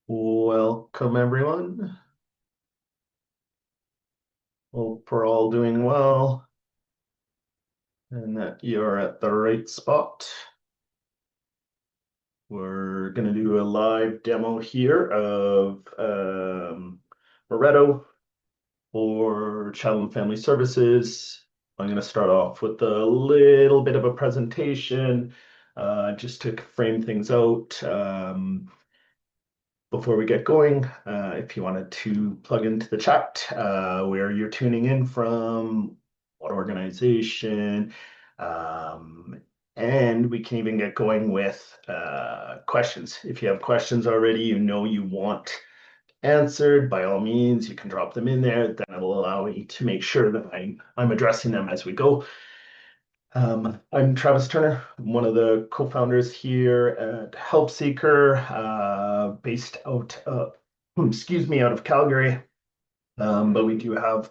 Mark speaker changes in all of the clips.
Speaker 1: Welcome, everyone. Hope we're all doing well and that you're at the right spot. We're going to do a live demo here of Mareto for Child and Family Services. I'm going to start off with a little bit of a presentation just to frame things out. Before we get going, if you wanted to plug into the chat where you're tuning in from, what organization, um, and we can even get going with questions. If you have questions already, you want answered, by all means, you can drop them in there. Then it'll allow me to make sure that I'm addressing them as we go. I'm Travis Turner. I'm one of the co-founders here at Help Seeker, based out out of Calgary. But we do have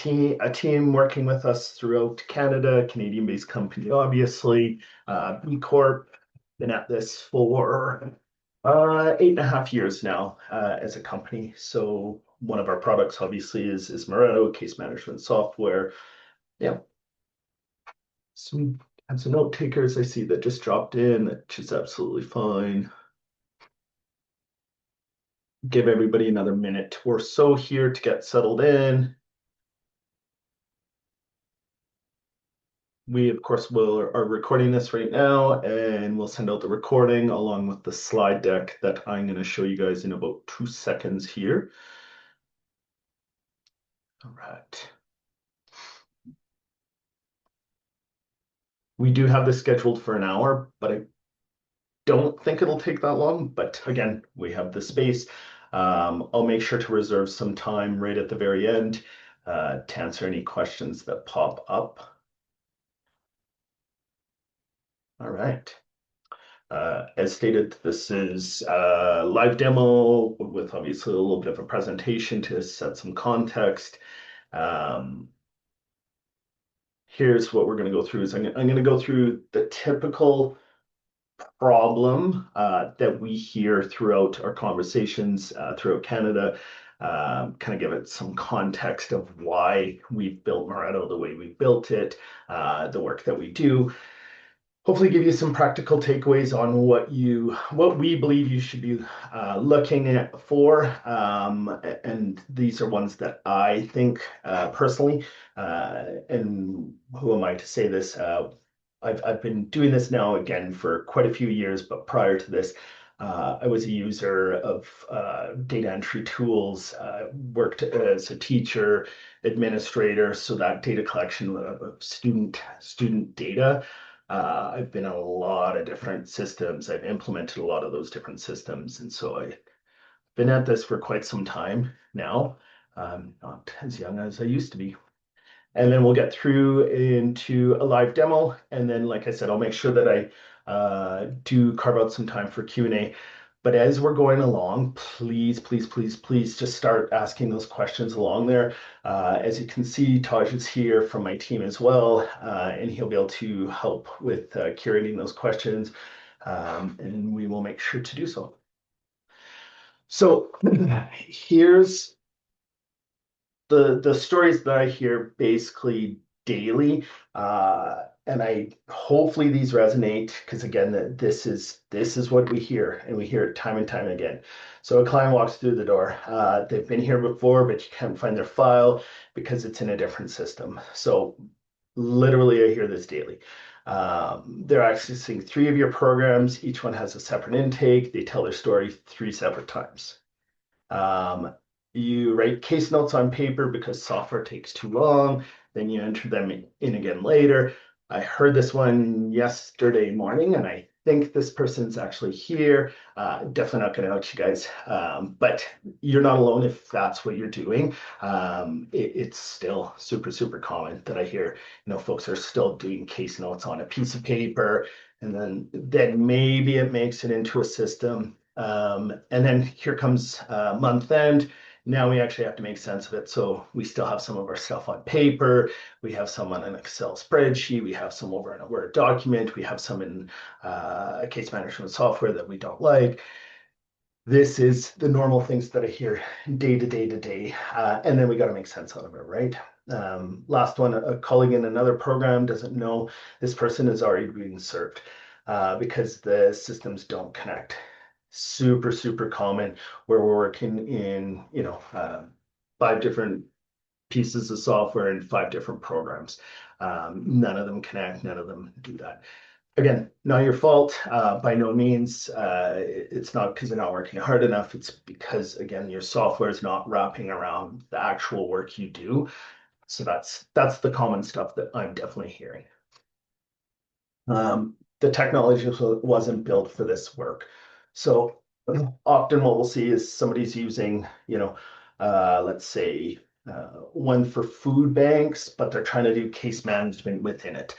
Speaker 1: a team working with us throughout Canada, Canadian-based company, obviously, B Corp. Been at this for 8.5 years now as a company. So one of our products, obviously, is Mareto case management software. Yeah, some and some note takers I see that just dropped in, which is absolutely fine. Give everybody another minute or so here to get settled in. We, of course, are recording this right now, and we'll send out the recording along with the slide deck that I'm going to show you guys in about 2 seconds here. All right. We do have this scheduled for an hour, but I don't think it'll take that long. But again, we have the space. I'll make sure to reserve some time right at the very end to answer any questions that pop up. All right. As stated, this is a live demo with obviously a little bit of a presentation to set some context. Um, Here's what we're going to go through. I'm going to go through the typical problem that we hear throughout our conversations throughout Canada. Kind of give it some context of why we've built Mareto the way we built it, the work that we do. Hopefully give you some practical takeaways on what we believe you should be looking at for. And these are ones that I think personally, and who am I to say this? I've been doing this now again for quite a few years, but prior to this, I was a user of data entry tools, worked as a teacher, administrator, so that data collection of student data. I've been in a lot of different systems. I've implemented a lot of those different systems. And so I've been at this for quite some time now. Not as young as I used to be. And then we'll get through into a live demo. And then, like I said, I'll make sure that I do carve out some time for Q&A. But as we're going along, please, please, please, please just start asking those questions along there. As you can see, Taj is here from my team as well, and he'll be able to help with curating those questions, and we will make sure to do so. So here's the stories that I hear basically daily, and I hopefully these resonate because again, this is what we hear, and we hear it time and time again. So a client walks through the door. They've been here before, but you can't find their file because it's in a different system. So literally, I hear this daily. They're accessing 3 of your programs. Each one has a separate intake. They tell their story 3 separate times. You write case notes on paper because software takes too long. Then you enter them in again later. I heard this one yesterday morning, and I think this person's actually here. Definitely not going to out you guys, but you're not alone if that's what you're doing. It's still super, super common that I hear, folks are still doing case notes on a piece of paper, and then maybe it makes it into a system. And then here comes month end. Now we actually have to make sense of it. So we still have some of our stuff on paper. We have some on an Excel spreadsheet. We have some over in a Word document. We have some in case management software that we don't like. This is the normal things that I hear day to day to day. And then we got to make sense out of it, right? Last one, a colleague in another program doesn't know this person is already being served because the systems don't connect. Super, super common where we're working in, five different pieces of software in five different programs. None of them connect, none of them do that. Again, not your fault, by no means. It's not because you're not working hard enough. It's because, again, your software is not wrapping around the actual work you do. So that's the common stuff that I'm definitely hearing. The technology wasn't built for this work. So often what we'll see is somebody's using, let's say one for food banks, but they're trying to do case management within it.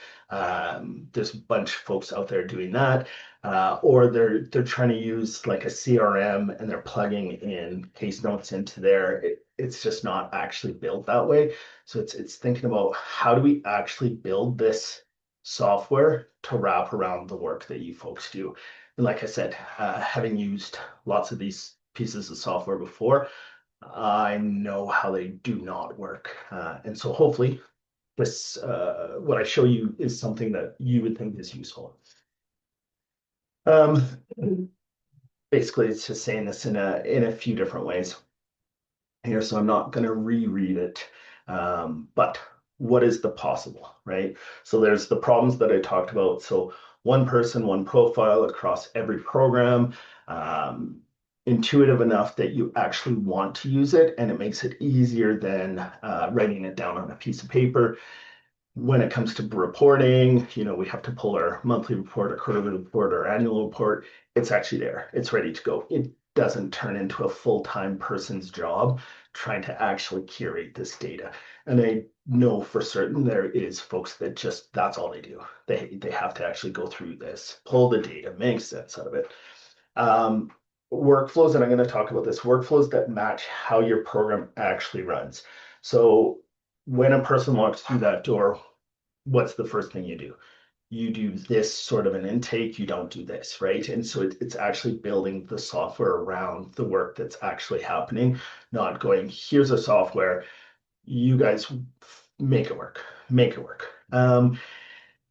Speaker 1: There's a bunch of folks out there doing that, or they're trying to use like a CRM and they're plugging in case notes into there. It's just not actually built that way. So it's thinking about how do we actually build this software to wrap around the work that you folks do. And like I said, having used lots of these pieces of software before, I know how they do not work. And so hopefully this, what I show you is something that you would think is useful. Um, Basically, it's just saying this in a few different ways here, so I'm not going to reread it. But what is the possible, right? So there's the problems that I talked about. So one person, one profile across every program, intuitive enough that you actually want to use it, and it makes it easier than writing it down on a piece of paper. When it comes to reporting, we have to pull our monthly report, our quarterly report, our annual report. It's actually there. It's ready to go. It doesn't turn into a full-time person's job trying to actually curate this data. And I know for certain there is folks that just that's all they do. They have to actually go through this, pull the data, make sense out of it. Um, Workflows, and I'm going to talk about this, workflows that match how your program actually runs. So when a person walks through that door, what's the first thing you do? You do this sort of an intake, you don't do this, right? And so it's actually building the software around the work that's actually happening, not going, here's a software, you guys make it work, make it work.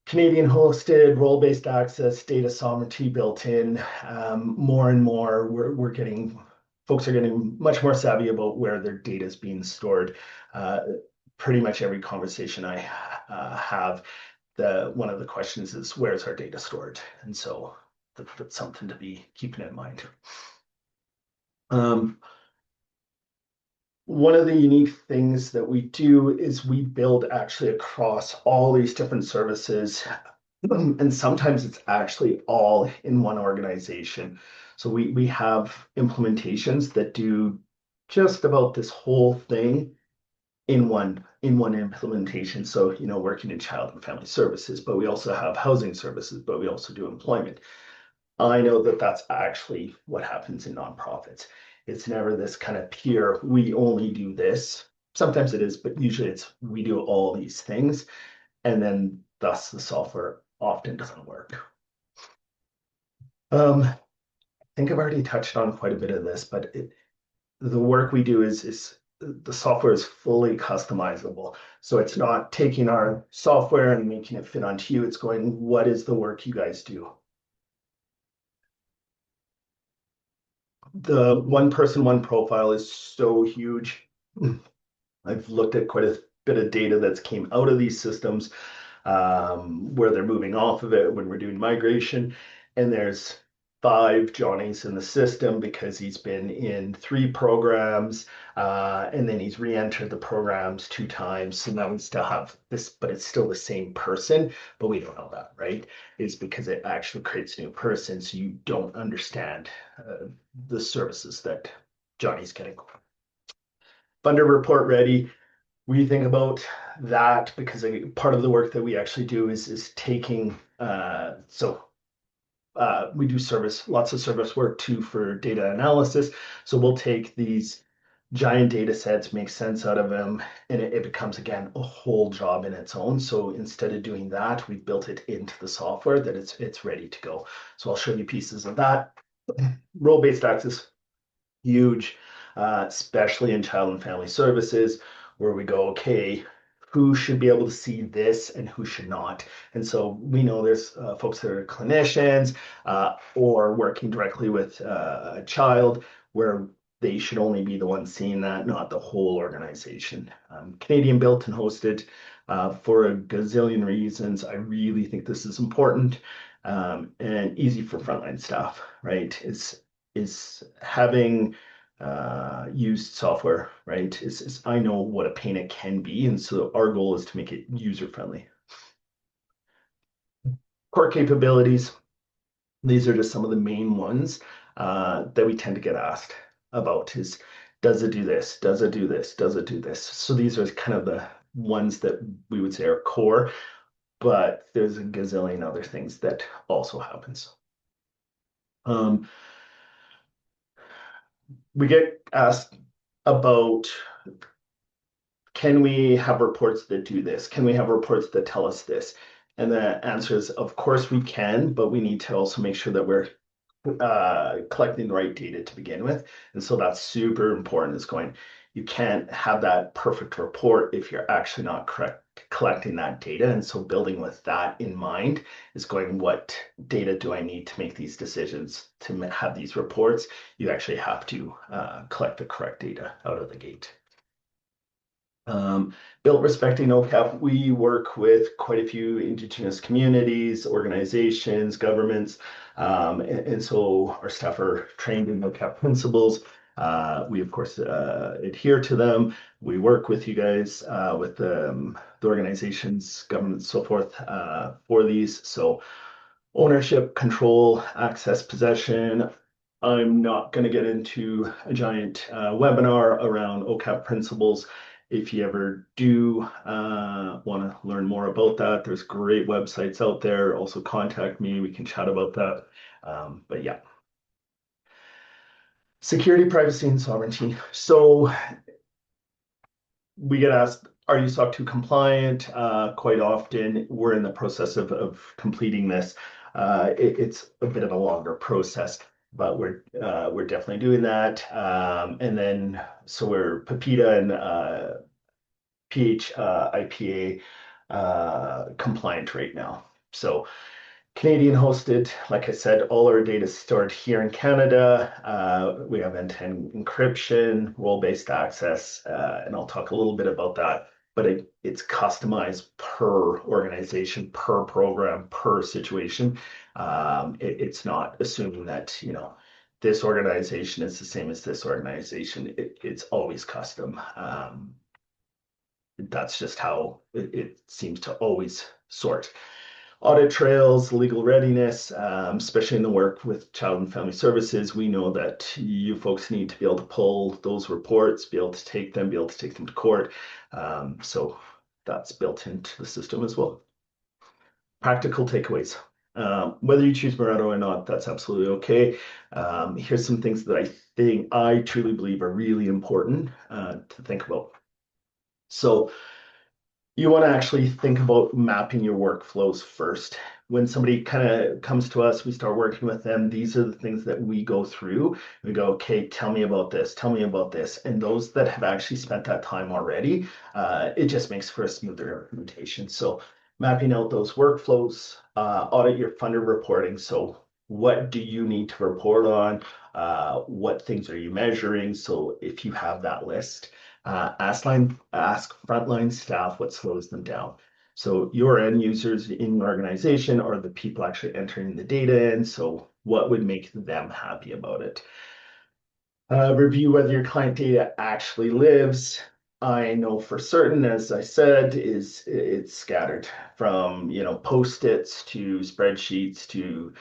Speaker 1: Canadian hosted, role-based access, data sovereignty built in. More and more, we're getting, folks are getting much more savvy about where their data is being stored. Pretty much every conversation I have, one of the questions is, where's our data stored? And so that's something to be keeping in mind. One of the unique things that we do is we build actually across all these different services. And sometimes it's actually all in one organization. So we have implementations that do just about this whole thing in one implementation. So, working in child and family services, but we also have housing services, but we also do employment. I know that that's actually what happens in nonprofits. It's never this kind of pure, we only do this. Sometimes it is, but usually it's we do all these things, and then thus the software often doesn't work. I think I've already touched on quite a bit of this, but the work we do is the software is fully customizable. So it's not taking our software and making it fit onto you. It's going, what is the work you guys do? The one person, one profile is so huge. I've looked at quite a bit of data that's came out of these systems, where they're moving off of it when we're doing migration. And there's 5 Johnnies in the system because he's been in 3 programs, and then he's re-entered the programs 2 times. So now we still have this, but it's still the same person, but we don't know that, right? It's because it actually creates a new person, so you don't understand the services that Johnny's getting. Funder report ready. We think about that because part of the work that we actually do is taking we do lots of service work too for data analysis. So we'll take these giant data sets, make sense out of them, and it becomes again a whole job in its own. So instead of doing that, we've built it into the software that it's ready to go. So I'll show you pieces of that. Role-based access huge, especially in child and family services, where we go, okay, who should be able to see this and who should not. And so we know there's folks that are clinicians or working directly with a child where they should only be the ones seeing that, not the whole organization. Canadian built and hosted for a gazillion reasons. I really think this is important and easy for frontline staff, right? Is having used software, right? Is I know what a pain it can be, and so our goal is to make it user friendly. Core capabilities. These are just some of the main ones that we tend to get asked about is, does it do this? Does it do this? Does it do this? So these are kind of the ones that we would say are core, but there's a gazillion other things that also happens. We get asked about, can we have reports that do this? Can we have reports that tell us this? And the answer is, of course we can, but we need to also make sure that we're collecting the right data to begin with. And so that's super important is going, you can't have that perfect report if you're actually not collecting that data. And so building with that in mind is going, what data do I need to make these decisions to have these reports? You actually have to collect the correct data out of the gate. Built respecting OCAP, we work with quite a few Indigenous communities, organizations, governments, and so our staff are trained in OCAP principles. We, of course, adhere to them. We work with you guys, with the organizations, governments, so forth, for these. So ownership, control, access, possession. I'm not going to get into a giant webinar around OCAP principles. If you ever do want to learn more about that, there's great websites out there. Also contact me. We can chat about that. But yeah. Security, privacy, and sovereignty. So we get asked, are you SOC 2 compliant? Quite often, we're in the process of completing this. It's a bit of a longer process, but we're definitely doing that. And then, so we're PIPEDA and IPA compliant right now. So Canadian hosted, like I said, all our data is stored here in Canada. We have end-to-end encryption, role-based access, and I'll talk a little bit about that. But it's customized per organization, per program, per situation. It's not assuming that, this organization is the same as this organization. It's always custom. That's just how it seems to always sort. Audit trails, legal readiness, especially in the work with child and family services, we know that you folks need to be able to pull those reports, be able to take them to court. So that's built into the system as well. Practical takeaways. Whether you choose Mareto or not, that's absolutely okay. Here's some things that I truly believe are really important to think about. So you want to actually think about mapping your workflows first. When somebody kind of comes to us, we start working with them. These are the things that we go through. We go, okay, tell me about this, tell me about this. And those that have actually spent that time already, it just makes for a smoother implementation. So mapping out those workflows, audit your funder reporting. So what do you need to report on? What things are you measuring? So if you have that list, ask frontline staff what slows them down. So your end users in your organization are the people actually entering the data in. So what would make them happy about it? Review whether your client data actually lives. I know for certain, as I said, it's scattered from post-its to spreadsheets to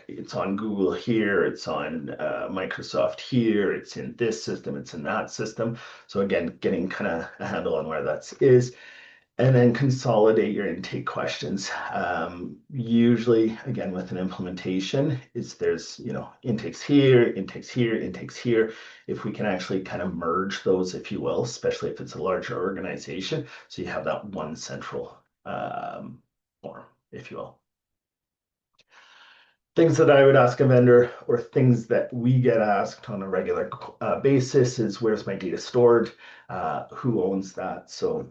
Speaker 1: it's on Google here, it's on Microsoft here, it's in this system, it's in that system. So again, getting kind of a handle on where that is. And then consolidate your intake questions. Usually, again, with an implementation, there's intakes here, intakes here, intakes here. If we can actually kind of merge those, if you will, especially if it's a larger organization, so you have that one central form, if you will. Things that I would ask a vendor or things that we get asked on a regular basis is where's my data stored? Who owns that? So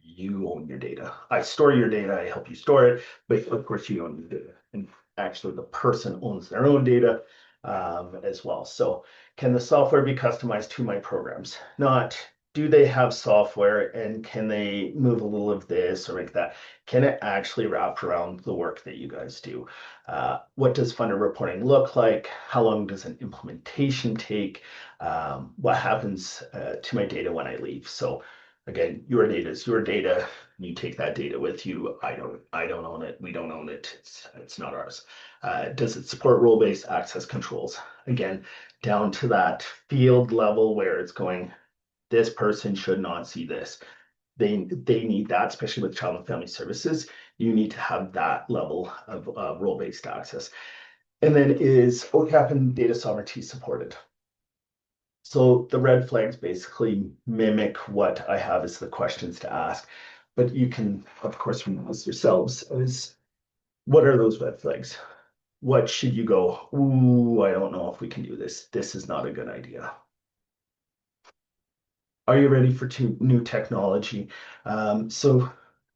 Speaker 1: you own your data. I store your data, I help you store it, but of course you own your data. And actually the person owns their own data as well. So can the software be customized to my programs? Not do they have software and can they move a little of this or make that? Can it actually wrap around the work that you guys do? What does funder reporting look like? How long does an implementation take? What happens to my data when I leave? So again, your data is your data. You take that data with you. I don't own it. We don't own it. It's not ours. Does it support role-based access controls? Again, down to that field level where it's going, this person should not see this. They need that, especially with child and family services. You need to have that level of role-based access. And then is OCAP and data sovereignty supported? So the red flags basically mimic what I have as the questions to ask, but you can, of course, ask yourselves is what are those red flags? What should you go, ooh, I don't know if we can do this. This is not a good idea. Are you ready for new technology? So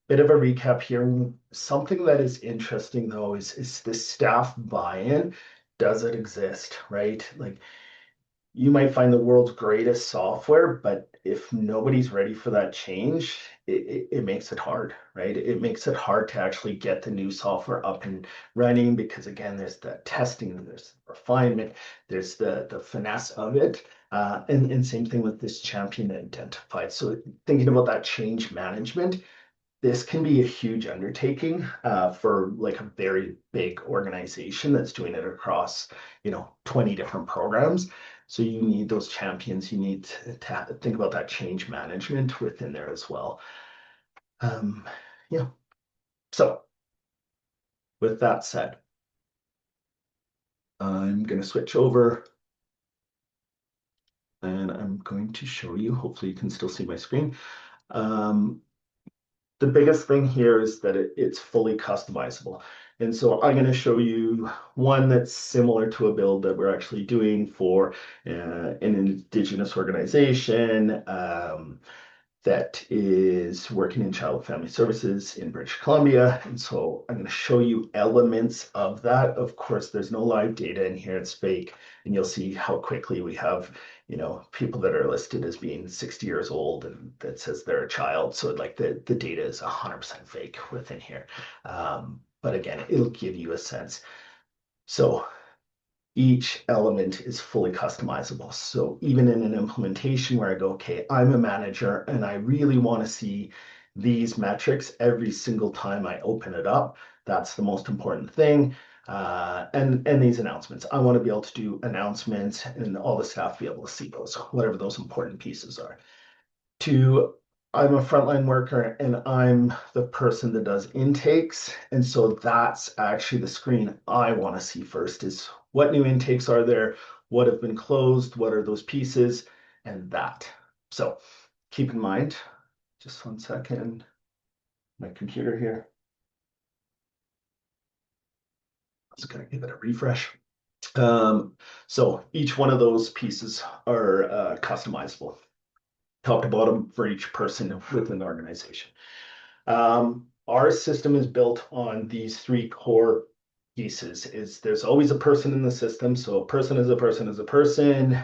Speaker 1: bit of a recap here. Something that is interesting though is the staff buy-in. Does it exist, right? Like you might find the world's greatest software, but if nobody's ready for that change, it makes it hard, right? It makes it hard to actually get the new software up and running because again, there's the testing, there's refinement, there's the finesse of it. And same thing with this champion identified. So thinking about that change management, this can be a huge undertaking for like a very big organization that's doing it across, 20 different programs. So you need those champions. You need to think about that change management within there as well. Um, yeah. So with that said, I'm going to switch over and I'm going to show you. Hopefully you can still see my screen. Um, the biggest thing here is that it's fully customizable. And so I'm going to show you one that's similar to a build that we're actually doing for an Indigenous organization. That is working in child and family services in British Columbia. And so I'm going to show you elements of that. Of course, there's no live data in here, it's fake. And you'll see how quickly we have, people that are listed as being 60 years old and that says they're a child. So like the data is 100% fake within here. But again, it'll give you a sense. So each element is fully customizable. So even in an implementation where I go, okay, I'm a manager and I really want to see these metrics every single time I open it up, that's the most important thing. And these announcements, I want to be able to do announcements and all the staff be able to see those, whatever those important pieces are. To I'm a frontline worker and I'm the person that does intakes. And so that's actually the screen I want to see first is what new intakes are there? What have been closed? What are those pieces? And that. So keep in mind, just 1 second, my computer here. Just gonna give it a refresh. So each one of those pieces are customizable, top to bottom for each person within the organization. Our system is built on these three core pieces. Is there's always a person in the system. So a person is a person is a person.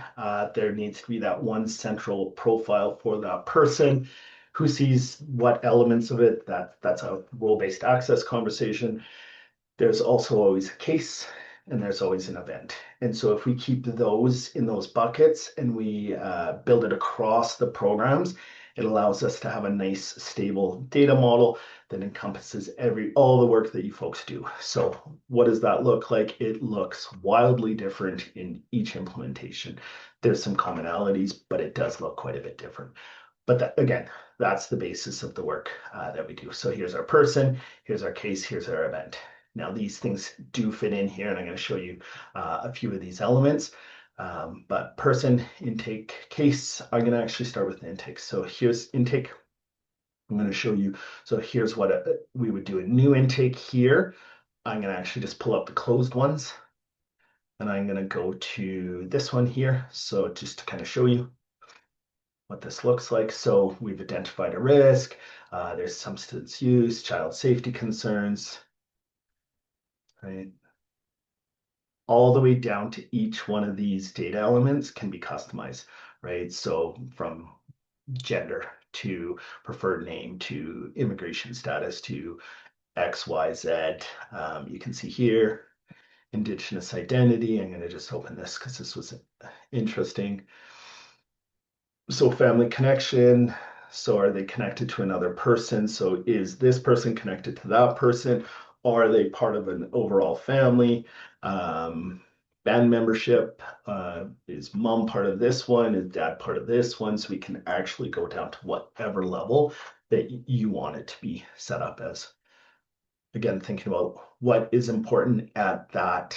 Speaker 1: There needs to be that one central profile for that person. Who sees what elements of it? That's a role-based access conversation. There's also always a case and there's always an event. And so if we keep those in those buckets and we build it across the programs, it allows us to have a nice stable data model that encompasses all the work that you folks do. So what does that look like? It looks wildly different in each implementation. There's some commonalities, but it does look quite a bit different. But again, that's the basis of the work that we do. So here's our person, here's our case, here's our event. Now these things do fit in here, and I'm going to show you a few of these elements. But person, intake, case, I'm going to actually start with the intake. So here's intake. I'm going to show you. So here's what we would do. A new intake here. I'm going to actually just pull up the closed ones. And I'm going to go to this one here. So just to kind of show you what this looks like. So we've identified a risk. There's substance use, child safety concerns, right? All the way down to each one of these data elements can be customized, right? So from gender to preferred name to immigration status to XYZ. You can see here Indigenous identity. I'm going to just open this because this was interesting. So family connection. So are they connected to another person? So is this person connected to that person? Or are they part of an overall family? Band membership. Is mom part of this one? Is dad part of this one? So we can actually go down to whatever level that you want it to be set up as. Again, thinking about what is important at that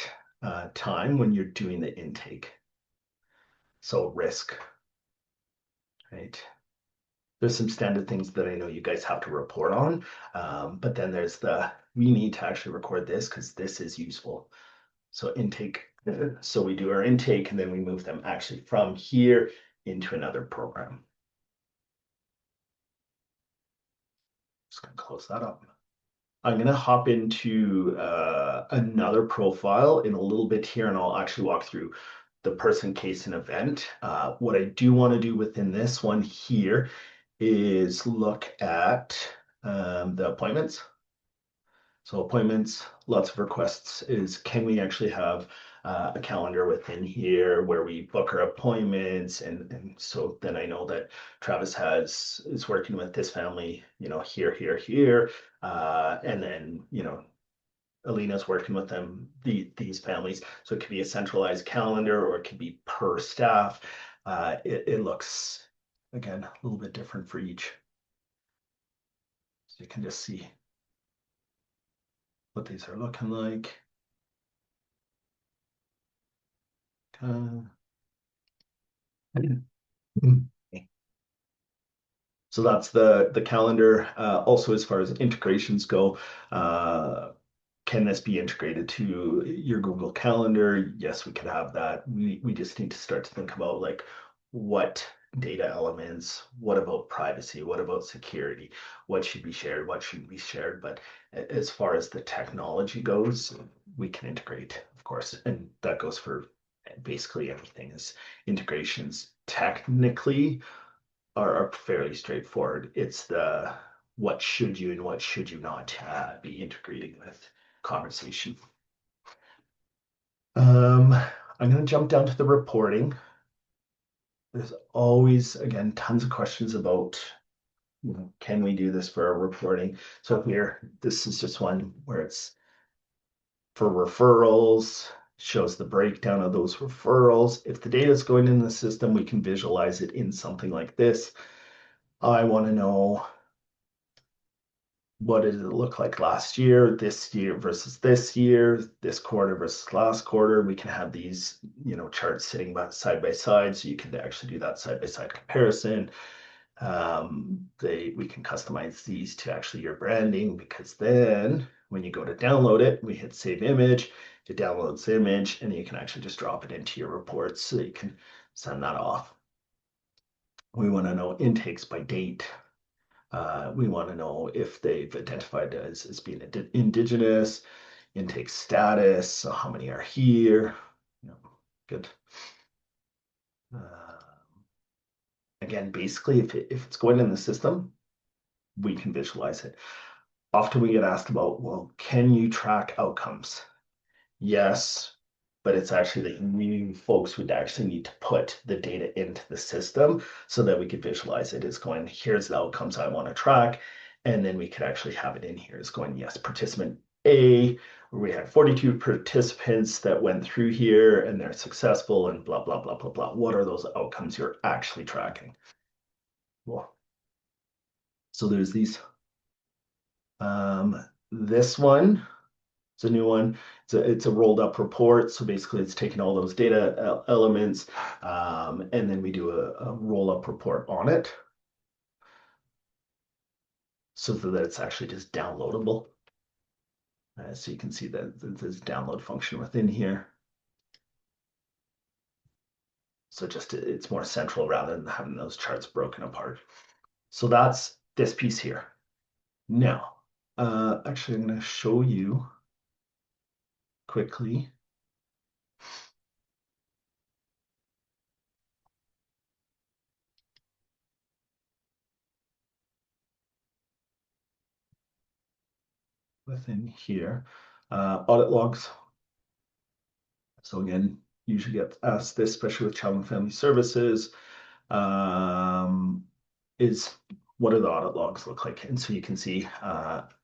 Speaker 1: time when you're doing the intake. So risk, right? There's some standard things that I know you guys have to report on, but then there's we need to actually record this because this is useful. So intake, so we do our intake and then we move them actually from here into another program. Just gonna close that up. I'm going to hop into another profile in a little bit here, and I'll actually walk through the person, case, and event. What I do want to do within this one here is look at the appointments. So appointments, lots of requests is can we actually have a calendar within here where we book our appointments and so then I know that Travis is working with this family, here, and then Alina's working with these families. So it could be a centralized calendar or it could be per staff. It looks again a little bit different for each. So you can just see what these are looking like. So that's the calendar. Also, as far as integrations go, can this be integrated to your Google Calendar? Yes, we could have that. We just need to start to think about like what data elements, what about privacy, what about security, what should be shared, what shouldn't be shared. But as far as the technology goes, we can integrate, of course, and that goes for basically everything is integrations. Technically, are fairly straightforward. It's the what should you and what should you not be integrating with conversation. I'm going to jump down to the reporting. There's always, again, tons of questions about, can we do this for our reporting? So here, this is just one where it's for referrals, shows the breakdown of those referrals. If the data is going in the system, we can visualize it in something like this. I want to know what did it look like last year, this year versus this year, this quarter versus last quarter. We can have these, charts sitting side by side, so you can actually do that side by side comparison. We can customize these to actually your branding because then when you go to download it, we hit save image, it downloads the image, and you can actually just drop it into your reports so you can send that off. We want to know intakes by date. We want to know if they've identified as being indigenous, intake status, so how many are here. Good. Again, basically, if it's going in the system, we can visualize it. Often we get asked about, well, can you track outcomes? Yes, but it's actually that you folks would actually need to put the data into the system so that we could visualize it as going, here's the outcomes I want to track. And then we could actually have it in here as going, yes, participant A, where we had 42 participants that went through here and they're successful and blah, blah, blah, blah, blah. What are those outcomes you're actually tracking? Well, so there's these. This one, it's a new one. It's a rolled up report. So basically it's taking all those data elements and then we do a roll up report on it so that it's actually just downloadable. So you can see that this download function within here. So just it's more central rather than having those charts broken apart. So that's this piece here. Now, actually, I'm going to show you quickly. Within here, audit logs. So again, usually get asked this, especially with child and family services, um, is what do the audit logs look like? And so you can see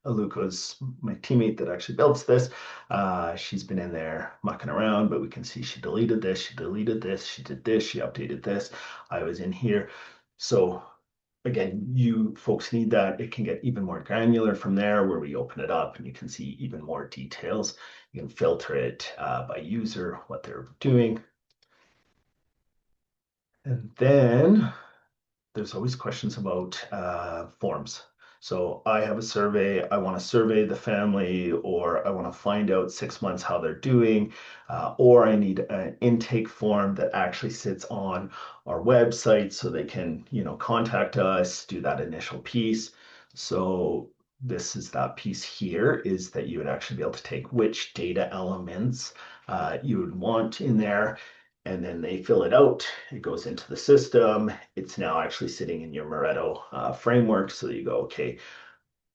Speaker 1: Aluka's my teammate that actually builds this. She's been in there mucking around, but we can see she deleted this, she deleted this, she did this, she updated this. I was in here. So again, you folks need that. It can get even more granular from there where we open it up and you can see even more details. You can filter it by user, what they're doing. And then there's always questions about forms. So I have a survey, I want to survey the family, or I want to find out 6 months how they're doing, or I need an intake form that actually sits on our website so they can, contact us, do that initial piece. So this is that piece here is that you would actually be able to take which data elements you would want in there and then they fill it out. It goes into the system. It's now actually sitting in your Mareto framework. So you go, okay,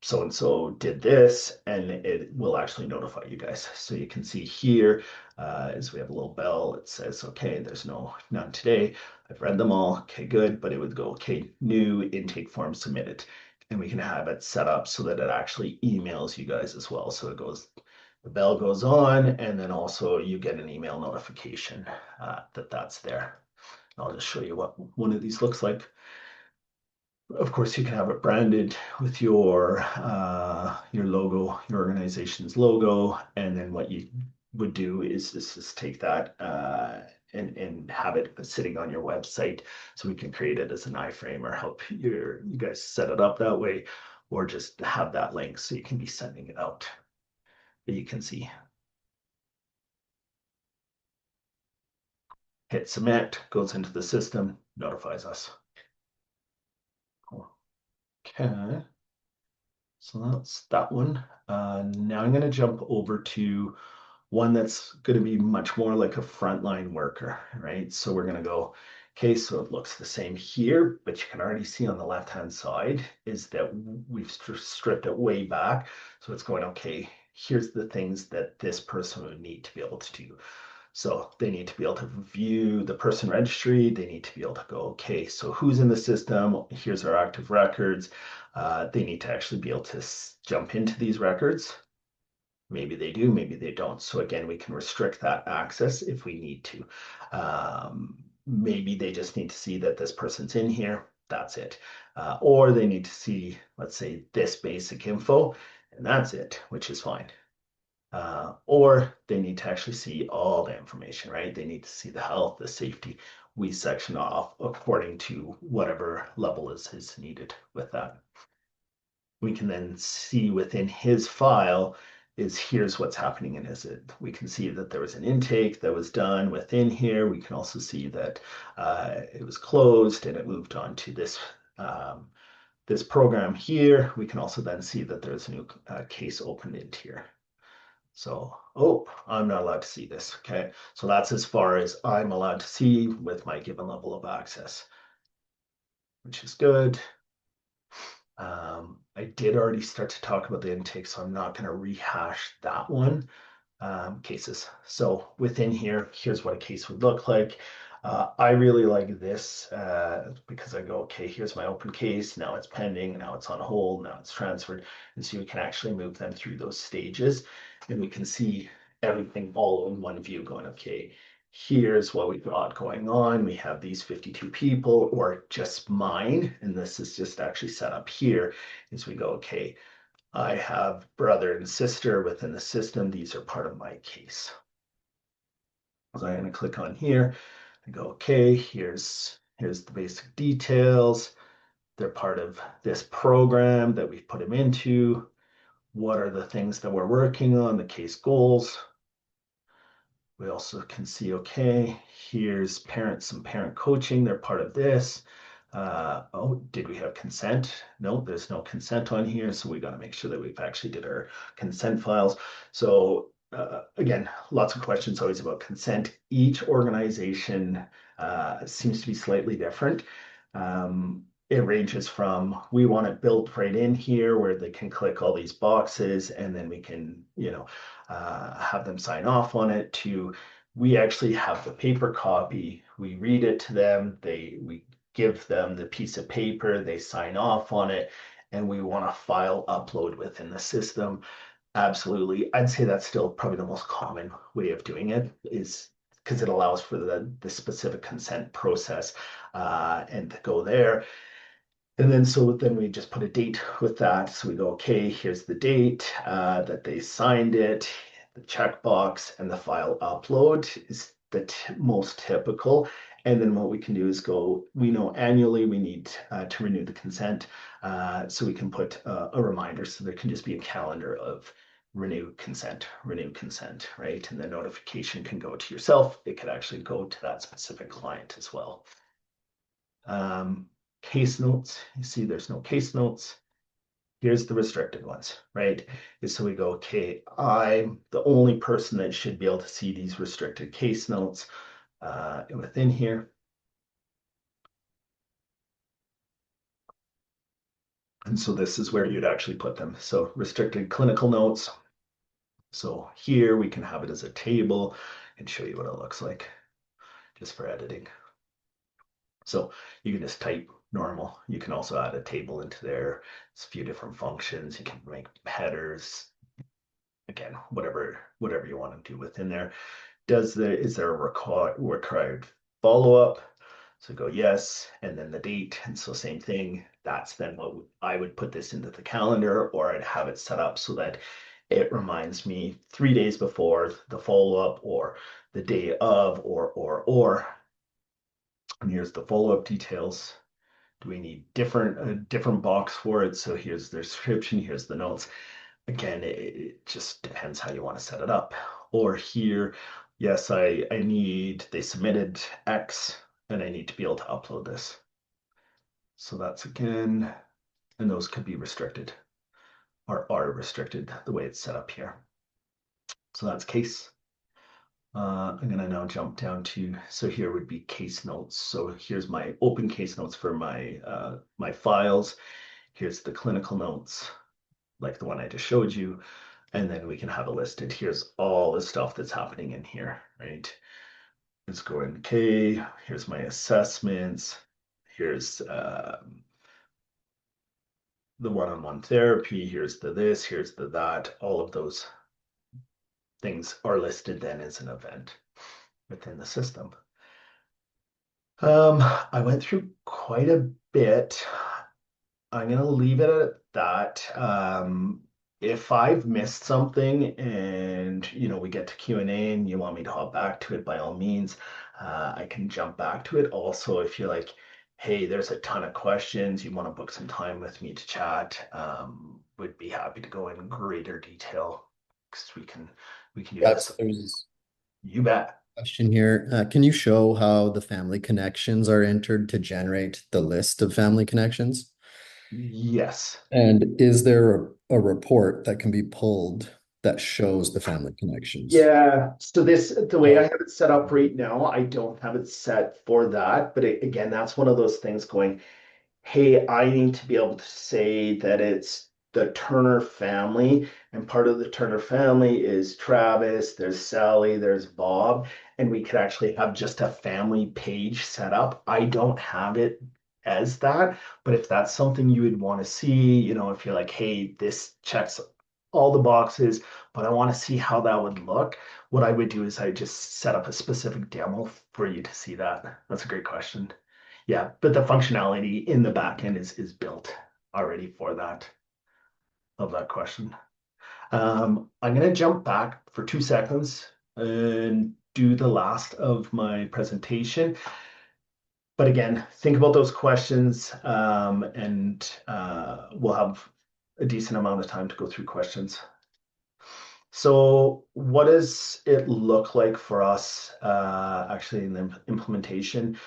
Speaker 1: so and so did this, and it will actually notify you guys. So you can see here, as we have a little bell, it says, okay, there's none today. I've read them all. Okay, good. But it would go, okay, new intake form submitted. And we can have it set up so that it actually emails you guys as well. So it goes, the bell goes on, and then also you get an email notification that that's there. I'll just show you what one of these looks like. Of course, you can have it branded with your logo, your organization's logo, and then what you would do is just take that and have it sitting on your website, so we can create it as an iframe or help you guys set it up that way, or just have that link so you can be sending it out. But you can see, hit submit, goes into the system, notifies us. Okay. So that's that one. Now I'm going to jump over to one that's going to be much more like a frontline worker, right? So we're going to go, okay, so it looks the same here, but you can already see on the left-hand side is that we've stripped it way back. So it's going, okay, here's the things that this person would need to be able to do. So they need to be able to view the person registry. They need to be able to go, okay, so who's in the system? Here's our active records. They need to actually be able to jump into these records. Maybe they do, maybe they don't. So again, we can restrict that access if we need to. Maybe they just need to see that this person's in here. That's it. Or they need to see, let's say, this basic info, and that's it, which is fine. Or they need to actually see all the information, right? They need to see the health, the safety. We section off according to whatever level is needed with that. We can then see within his file is here's what's happening in his. We can see that there was an intake that was done within here. We can also see that it was closed and it moved on to this program here. We can also then see that there's a new case opened into here. So, oh, I'm not allowed to see this. Okay. So that's as far as I'm allowed to see with my given level of access, which is good. I did already start to talk about the intake, so I'm not going to rehash that one. Cases. So within here, here's what a case would look like. I really like this because I go, okay, here's my open case. Now it's pending. Now it's on hold. Now it's transferred. And so we can actually move them through those stages and we can see everything all in one view going, okay, here's what we've got going on. We have these 52 people or just mine. And this is just actually set up here as we go, okay, I have brother and sister within the system. These are part of my case. So I'm going to click on here and go, okay, here's the basic details. They're part of this program that we've put them into. What are the things that we're working on, the case goals? We also can see, okay, here's parents, some parent coaching. They're part of this. Oh, did we have consent? No, there's no consent on here. So we got to make sure that we've actually did our consent files. So again, lots of questions always about consent. Each organization seems to be slightly different. It ranges from we want it built right in here where they can click all these boxes and then we can, have them sign off on it to we actually have the paper copy. We read it to them. We give them the piece of paper. They sign off on it, and we want a file upload within the system. Absolutely, I'd say that's still probably the most common way of doing it is because it allows for the specific consent process and to go there. And then so then we just put a date with that. So we go, okay, here's the date that they signed it, the checkbox, and the file upload is the most typical. And then what we can do is go, we know annually we need to renew the consent. So we can put a reminder. So there can just be a calendar of renew consent, right? And the notification can go to yourself. It could actually go to that specific client as well. Case notes, you see there's no case notes. Here's the restricted ones, right? So we go, okay, I'm the only person that should be able to see these restricted case notes within here. And so this is where you'd actually put them. So restricted clinical notes. So here we can have it as a table and show you what it looks like just for editing. So you can just type normal. You can also add a table into there. It's a few different functions. You can make headers. Again, whatever you want to do within there. Is there a required follow-up? So go yes, and then the date. And so same thing. That's then what I would put this into the calendar, or I'd have it set up so that it reminds me 3 days before the follow-up or the day of or. And here's the follow-up details. Do we need a different box for it? So here's the description, here's the notes. Again, it just depends how you want to set it up. Or here, yes, they submitted X and I need to be able to upload this. So that's again, and those could be restricted or are restricted the way it's set up here. So that's case. I'm gonna now jump down to, so here would be case notes. So here's my open case notes for my files. Here's the clinical notes, like the one I just showed you. And then we can have it listed. Here's all the stuff that's happening in here, right? Let's go in, okay, here's my assessments. Here's the one-on-one therapy. Here's the this, here's the that. All of those things are listed then as an event within the system. I went through quite a bit. I'm gonna leave it at that. If I've missed something and we get to Q&A and you want me to hop back to it, by all means, I can jump back to it. Also, if you're like, hey, there's a ton of questions, you want to book some time with me to chat, would be happy to go in greater detail because we can do
Speaker 2: That's
Speaker 1: this.
Speaker 2: there's
Speaker 1: You bet.
Speaker 2: a question here. Can you show how the family connections are entered to generate the list of family connections?
Speaker 1: Yes.
Speaker 2: And is there a report that can be pulled that shows the family connections?
Speaker 1: Yeah, so the way I
Speaker 2: Oh,
Speaker 1: have it set up right now, I don't have it set for that. But again, that's one of those things going, hey, I need to be able to say that it's the Turner family, and part of the Turner family is Travis, there's Sally, there's Bob, and we could actually have just a family page set up. I don't have it as that, but if that's something you would want to see, if you're like, hey, this checks all the boxes, but I want to see how that would look, what I would do is I just set up a specific demo for you to see that. That's a great question. Yeah, but the functionality in the back end is built already for that. Love that question. I'm gonna jump back for 2 seconds and do the last of my presentation. But again, think about those questions, and we'll have a decent amount of time to go through questions. So what does it look like for us actually in the implementation?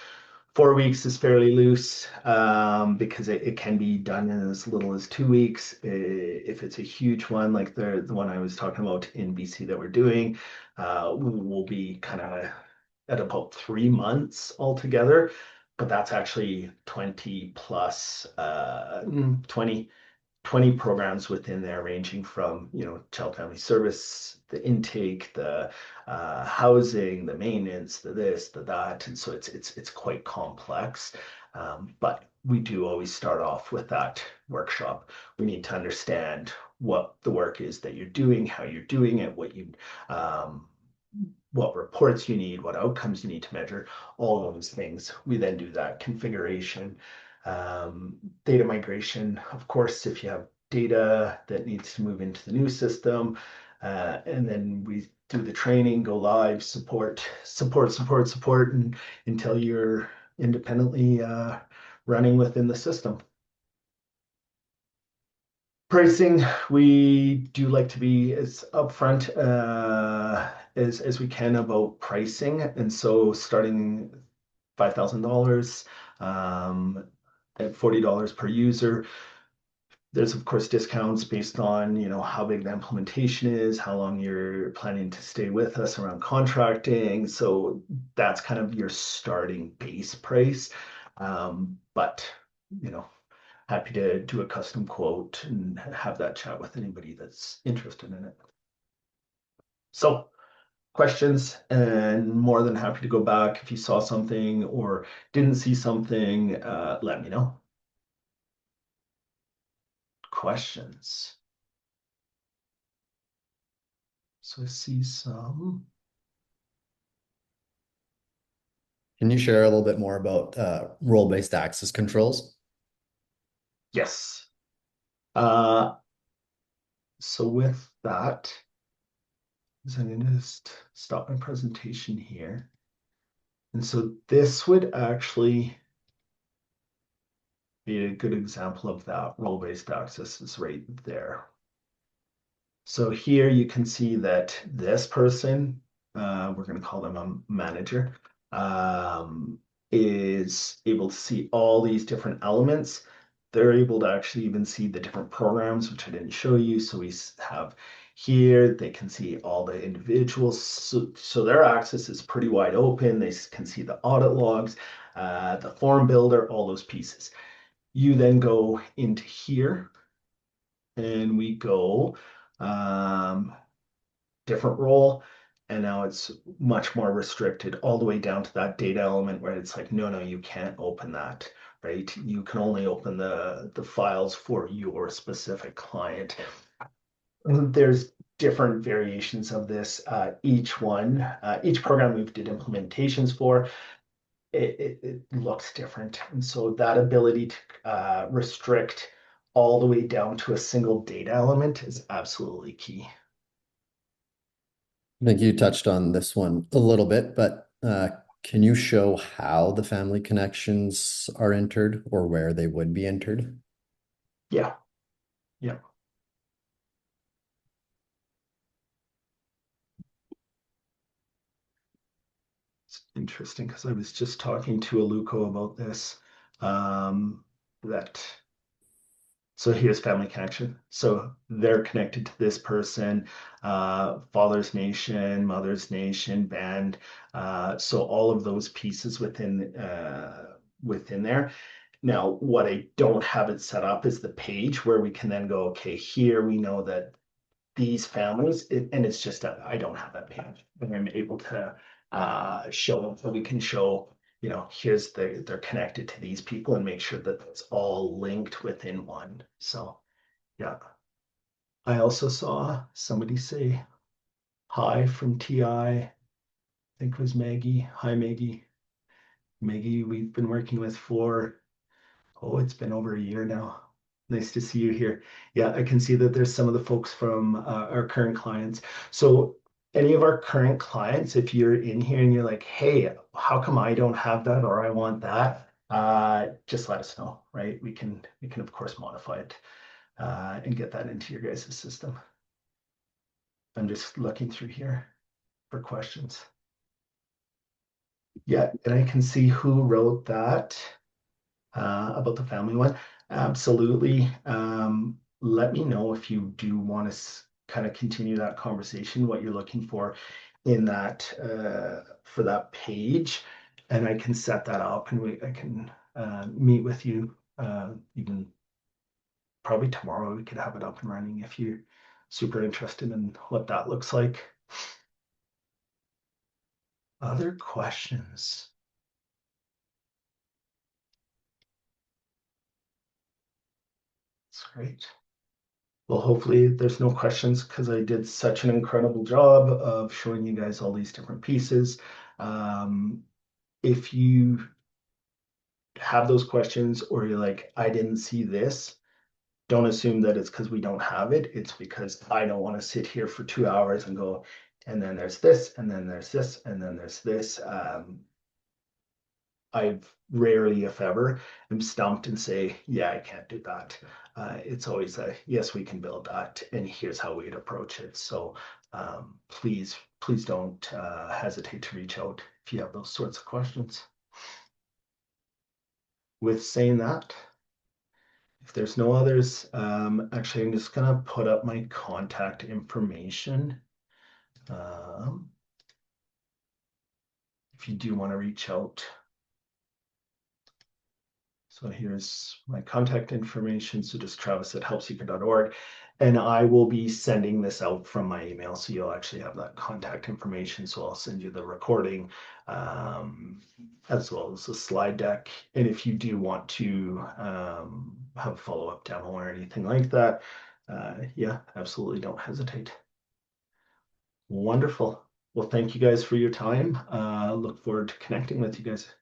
Speaker 1: 4 weeks is fairly loose because it can be done in as little as 2 weeks. If it's a huge one, like the one I was talking about in BC that we're doing, we'll be kind of at about 3 months altogether. But that's actually 20 plus 20 programs within there, ranging from, child family service, the intake, the housing, the maintenance, the this, the that, and so it's quite complex. But we do always start off with that workshop. We need to understand what the work is that you're doing, how you're doing it, um, what reports you need, what outcomes you need to measure, all those things. We then do that configuration, data migration. Of course, if you have data that needs to move into the new system, and then we do the training, go live, support, and until you're independently running within the system. Pricing, we do like to be as upfront as we can about pricing, and so starting $5,000 um, at $40 per user. There's of course discounts based on how big the implementation is, how long you're planning to stay with us around contracting. So that's kind of your starting base price. But you know happy to do a custom quote and have that chat with anybody that's interested in it. So, questions, and more than happy to go back if you saw something or didn't see something, let me know. Questions. So I see some.
Speaker 2: Can you share a little bit more about role-based access controls?
Speaker 1: Yes. Uh, so with that, I'm going to just stop my presentation here. And so this would actually be a good example of that. Role-based access is right there. So here you can see that this person, we're going to call them a manager, is able to see all these different elements. They're able to actually even see the different programs, which I didn't show you. So we have here, they can see all the individuals. So their access is pretty wide open. They can see the audit logs, the form builder, all those pieces. You then go into here and we go um, different role. And now it's much more restricted all the way down to that data element where it's like, no, you can't open that, right? You can only open the files for your specific client. There's different variations of this. Each program we've did implementations for, it looks different. And so that ability to restrict all the way down to a single data element is absolutely key.
Speaker 2: I think you touched on this one a little bit, but can you show how the family connections are entered or where they would be entered?
Speaker 1: Yeah, yeah. It's interesting because I was just talking to Aluko about this. That So here's family connection. So they're connected to this person, father's nation, mother's nation, band. So all of those pieces within there. Now, what I don't have it set up is the page where we can then go, okay, here we know that these families, and it's just I don't have that page, but I'm able to show them, so we can show, here's they're connected to these people and make sure that it's all linked within one. So yeah, I also saw somebody say hi from TI. I think it was Maggie. Hi, Maggie. Maggie, we've been working with for, oh, it's been over a year now. Nice to see you here. Yeah, I can see that there's some of the folks from our current clients. So any of our current clients, if you're in here and you're like, hey, how come I don't have that or I want that? Just let us know, right? We can of course modify it and get that into your guys' system. I'm just looking through here for questions. Yeah, and I can see who wrote that about the family one. Absolutely. Let me know if you do want to kind of continue that conversation, what you're looking for in that for that page, and I can set that up, and I can meet with you even probably tomorrow. We could have it up and running if you're super interested in what that looks like. Other questions? That's great. Well, hopefully there's no questions because I did such an incredible job of showing you guys all these different pieces. Um, if you have those questions or you're like, I didn't see this, don't assume that it's because we don't have it. It's because I don't want to sit here for 2 hours and go, and then there's this, and then there's this, and then there's this. I've rarely, if ever, am stumped and say, yeah, I can't do that. It's always a, yes, we can build that, and here's how we'd approach it. So please, please don't hesitate to reach out if you have those sorts of questions. With saying that, if there's no others, actually, I'm just gonna put up my contact information. Um, if you do want to reach out. So here's my contact information. So just travis@helpseeker.org. And I will be sending this out from my email. So you'll actually have that contact information. So I'll send you the recording as well as the slide deck. And if you do want to have a follow-up demo or anything like that, yeah, absolutely don't hesitate. Wonderful. Well, thank you guys for your time. Look forward to connecting with you guys.